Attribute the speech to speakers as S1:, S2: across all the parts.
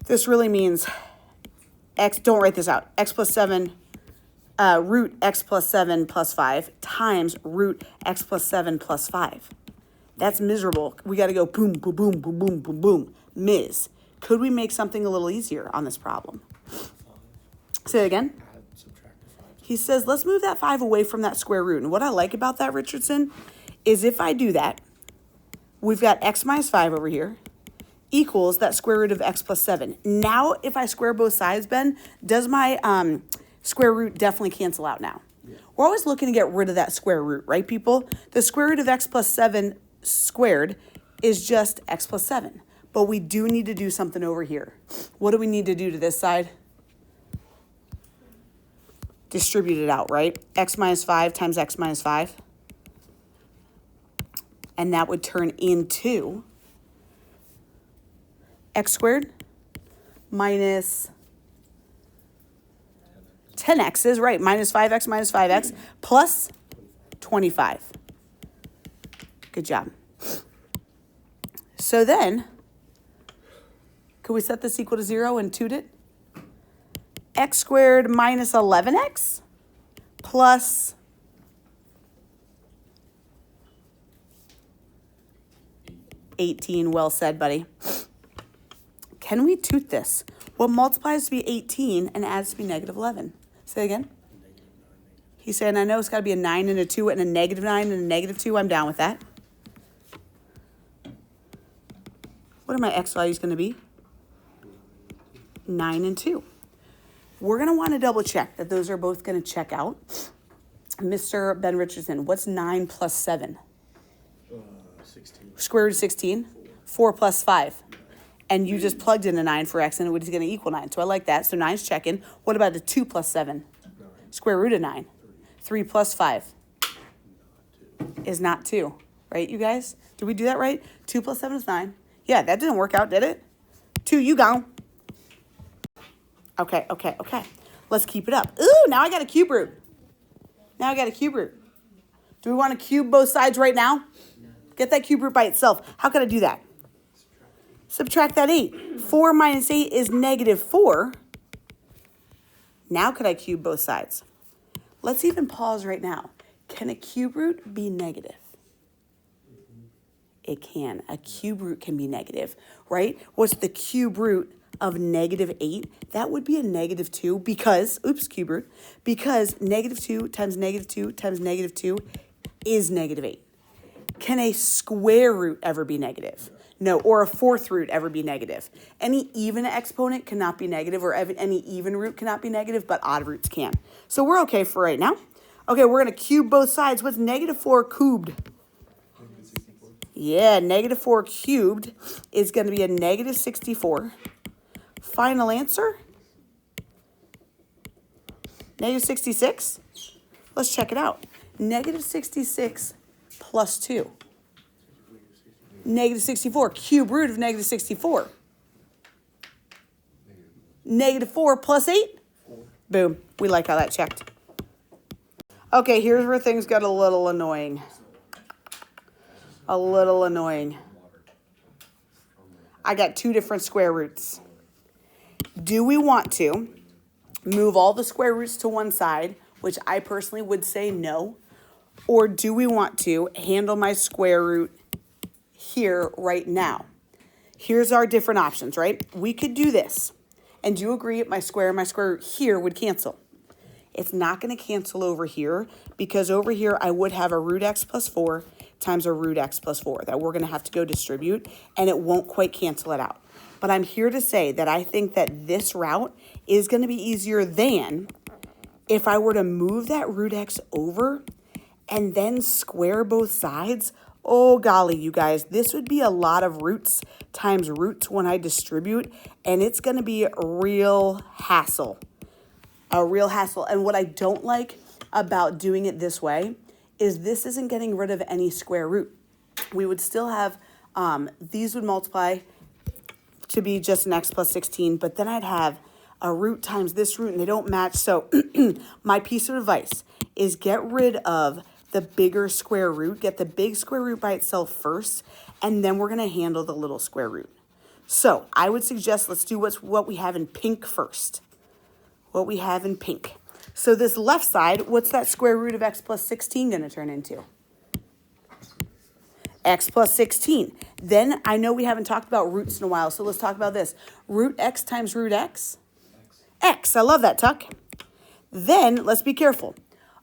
S1: This really means x, don't write this out, x plus 7, root x plus 7 plus 5 times root x plus 7 plus 5. That's miserable. We got to go boom, boom, boom, boom, boom, boom, boom. Ms. Could we make something a little easier on this problem? Say it again. He says, let's move that 5 away from that square root. And what I like about that, Richardson, is if I do that, we've got x minus 5 over here equals that square root of x plus 7. Now, if I square both sides, Ben, does my square root definitely cancel out now? Yeah. We're always looking to get rid of that square root, right, people? The square root of x plus 7 squared is just x plus 7. But we do need to do something over here. What do we need to do to this side? Distribute it out, right? X minus 5 times x minus 5. And that would turn into x squared minus 10x's, right? Minus 5x plus 25. Good job. So then, could we set this equal to 0 and toot it? X squared minus 11x plus 18. Well said, buddy. Can we toot this? What multiplies to be 18 and adds to be negative 11? Say it again. He's saying, I know it's got to be a 9 and a 2 and a negative 9 and a negative 2. I'm down with that. What are my x values going to be? 9 and 2. We're going to want to double check that those are both going to check out. Mr. Ben Richardson, what's 9 plus 7?
S2: 16.
S1: Square root of 16? 4 plus 5. And you just plugged in a 9 for x, and it is going to equal 9. So I like that. So 9's checking. What about the 2 plus 7?
S2: 9.
S1: Square root of 9. 3 plus 5 is not 2. Right, you guys? Did we do that right? 2 plus 7 is 9. Yeah, that didn't work out, did it? 2, you go. Okay. Let's keep it up. Ooh, now I got a cube root. Do we want to cube both sides right now? Get that cube root by itself. How can I do that? Subtract that 8. 4 minus 8 is negative 4. Now could I cube both sides? Let's even pause right now. Can a cube root be negative? It can. A cube root can be negative, right? What's the cube root of negative 8? That would be a negative 2 because, cube root, because negative 2 times negative 2 times negative 2 is negative 8. Can a square root ever be negative? No, or a fourth root ever be negative. Any even exponent cannot be negative, or any even root cannot be negative, but odd roots can. So we're okay for right now. Okay, we're going to cube both sides. What's negative 4 cubed? Yeah, negative 4 cubed is going to be a negative 64. Final answer? Negative 66? Let's check it out. Negative 66 plus 2. Negative 64. Cube root of negative 64. Negative 4 plus 8? 4. Boom. We like how that checked. Okay, here's where things got a little annoying. I got 2 different square roots. Do we want to move all the square roots to one side, which I personally would say no, or do we want to handle my square root here right now? Here's our different options, right? We could do this. And do you agree my square and my square root here would cancel? It's not going to cancel over here because over here I would have a root x plus 4 times a root x plus 4 that we're going to have to go distribute, and it won't quite cancel it out. But I'm here to say that I think that this route is going to be easier than if I were to move that root x over and then square both sides. Oh, golly, you guys, this would be a lot of roots times roots when I distribute, and it's going to be a real hassle. And what I don't like about doing it this way is this isn't getting rid of any square root. We would still have, these would multiply to be just an x plus 16, but then I'd have a root times this root, and they don't match. So my piece of advice is get rid of the bigger square root, get the big square root by itself first, and then we're going to handle the little square root. So I would suggest let's do what we have in pink first. What we have in pink. So this left side, what's that square root of x plus 16 going to turn into? X plus 16. Then I know we haven't talked about roots in a while, so let's talk about this. Root x times root x? X. I love that, Tuck. Then let's be careful.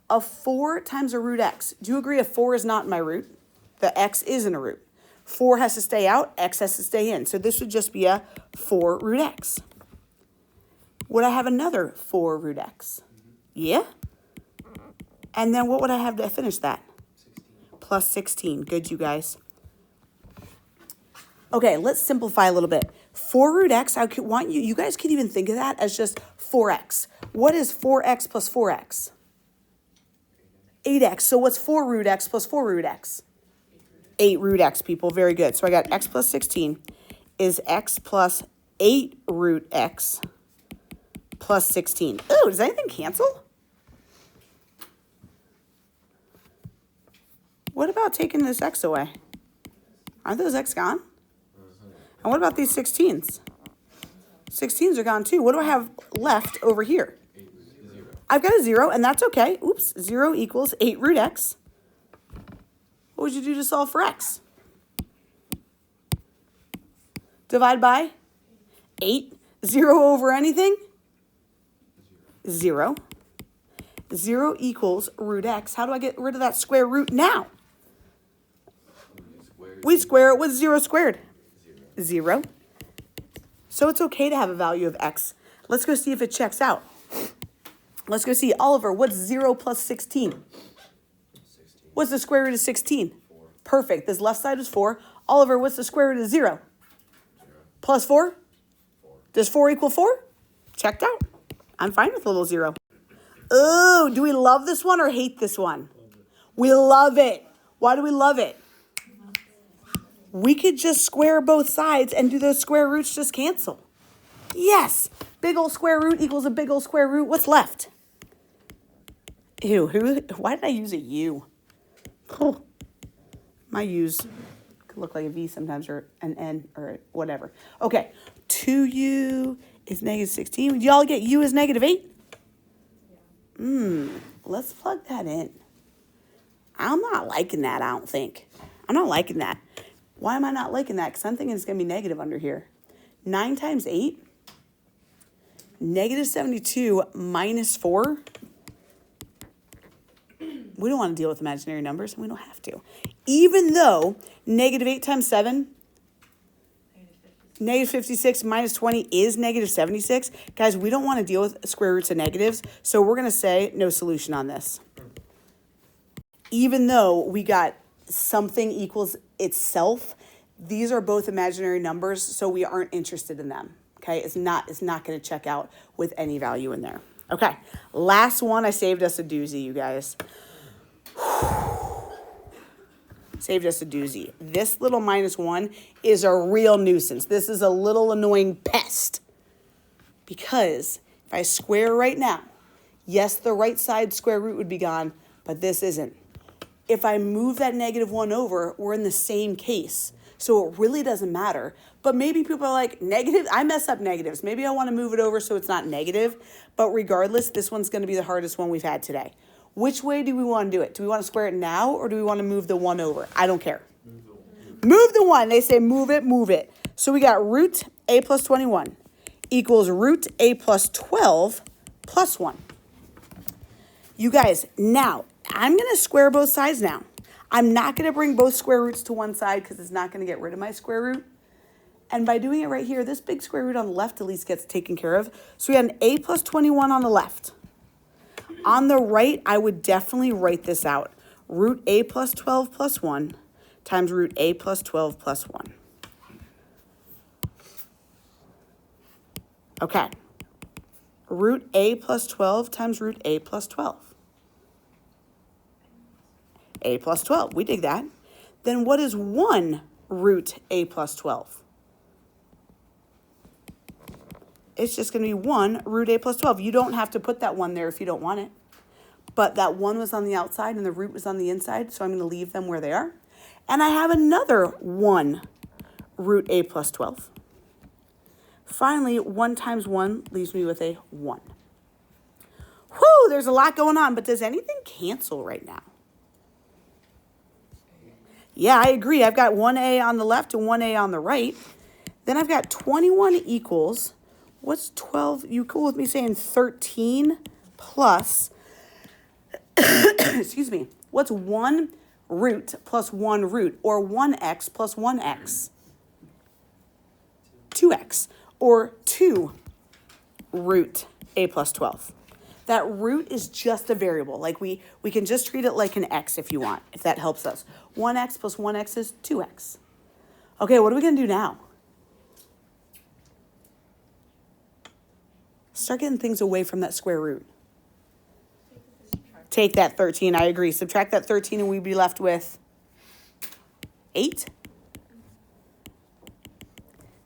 S1: A 4 times a root x. Do you agree a 4 is not in my root? The x is in a root. 4 has to stay out, x has to stay in. So this would just be a 4 root x. Would I have another 4 root x? Yeah? And then what would I have to finish that?
S2: 16.
S1: Plus 16. Good, you guys. Okay, let's simplify a little bit. 4 root x, I could want you guys could even think of that as just 4x. What is 4x plus 4x? 8x. So what's 4 root x plus 4 root x? 8 root x, people. Very good. So I got x plus 16 is x plus 8 root x plus 16. Ooh, does anything cancel? What about taking this x away? Aren't those x gone? And what about these 16s? 16s are gone too. What do I have left over here? I've got a 0, and that's okay. Oops, 0 equals 8 root x. What would you do to solve for x? Divide by 8. 0 over anything? 0. 0 equals root x. How do I get rid of that square root now? We square it with 0 squared. 0. So it's okay to have a value of x. Let's go see if it checks out. Let's go see. Oliver, what's 0 plus 16?
S2: 16.
S1: What's the square root of 16?
S2: 4.
S1: Perfect. This left side is 4. Oliver, what's the square root of 0?
S2: 0.
S1: Plus 4?
S2: 4.
S1: Does 4 equal 4? Checked out. I'm fine with a little 0. Oh, do we love this one or hate this one? We love it. Why do we love it? We could just square both sides and do those square roots just cancel. Yes. Big old square root equals a big old square root. What's left? Ew, why did I use a U? Oh, my U's could look like a V sometimes, or an N, or whatever. Okay, 2U is negative 16. Do y'all get U is negative 8? Let's plug that in. I'm not liking that, I don't think. I'm not liking that. Why am I not liking that? Because I'm thinking it's going to be negative under here. 9 times 8, negative 72 minus 4. We don't want to deal with imaginary numbers, and we don't have to. Even though negative 8 times 7, negative 56 minus 20 is negative 76. Guys, we don't want to deal with square roots of negatives, so we're going to say no solution on this. Even though we got something equals itself, these are both imaginary numbers, so we aren't interested in them. Okay, it's not going to check out with any value in there. Okay, last one. I saved us a doozy, you guys. Saved us a doozy. This little -1 is a real nuisance. This is a little annoying pest. Because if I square right now, yes, the right side square root would be gone, but this isn't. If I move that -1 over, we're in the same case. So it really doesn't matter. But maybe people are like, negative? I mess up negatives. Maybe I want to move it over so it's not negative. But regardless, this one's going to be the hardest one we've had today. Which way do we want to do it? Do we want to square it now, or do we want to move the 1 over? I don't care. Move the 1. They say move it, move it. So we got root a plus 21 equals root a plus 12 plus 1. You guys, now, I'm going to square both sides now. I'm not going to bring both square roots to one side because it's not going to get rid of my square root. And by doing it right here, this big square root on the left at least gets taken care of. So we got an a plus 21 on the left. On the right, I would definitely write this out. Root a plus 12 plus 1 times root a plus 12 plus 1. Okay. Root a plus 12 times root a plus 12. A plus 12. We dig that. Then what is 1 root a plus 12? It's just going to be 1 root a plus 12. You don't have to put that 1 there if you don't want it. But that 1 was on the outside and the root was on the inside, so I'm going to leave them where they are. And I have another 1 root a plus 12. Finally, 1 times 1 leaves me with a 1. Whew, there's a lot going on, but does anything cancel right now? Yeah, I agree. I've got 1a on the left and 1a on the right. Then I've got 21 equals, what's 12? You cool with me saying 13 plus, excuse me, what's 1 root plus 1 root, or 1x plus 1x? 2x, or 2 root a plus 12. That root is just a variable. Like we can just treat it like an x if you want, if that helps us. 1x plus 1x is 2x. Okay, what are we going to do now? Start getting things away from that square root. Take that 13, I agree. Subtract that 13 and we'd be left with 8.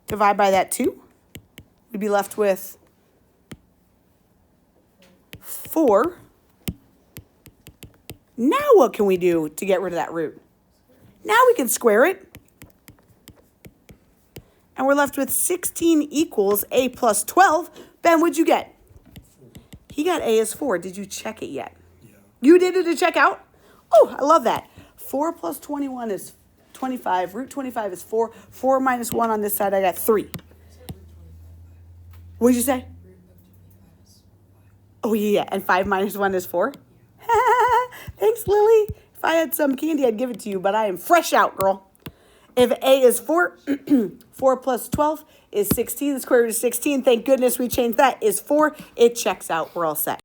S1: Divide by that 2. We'd be left with 4. Now what can we do to get rid of that root? Now we can square it. And we're left with 16 equals a plus 12. Ben, what'd you get? He got a is 4. Did you check it yet?
S2: Yeah.
S1: You did it to check out? Oh, I love that. 4 plus 21 is 25. Root 25 is 4. 4 minus 1 on this side, I got 3. What did you say? Oh, yeah, and 5 minus 1 is 4? Thanks, Lily. If I had some candy, I'd give it to you, but I am fresh out, girl. If a is 4, 4 plus 12 is 16. The square root of 16, thank goodness we changed that, is 4. It checks out. We're all set.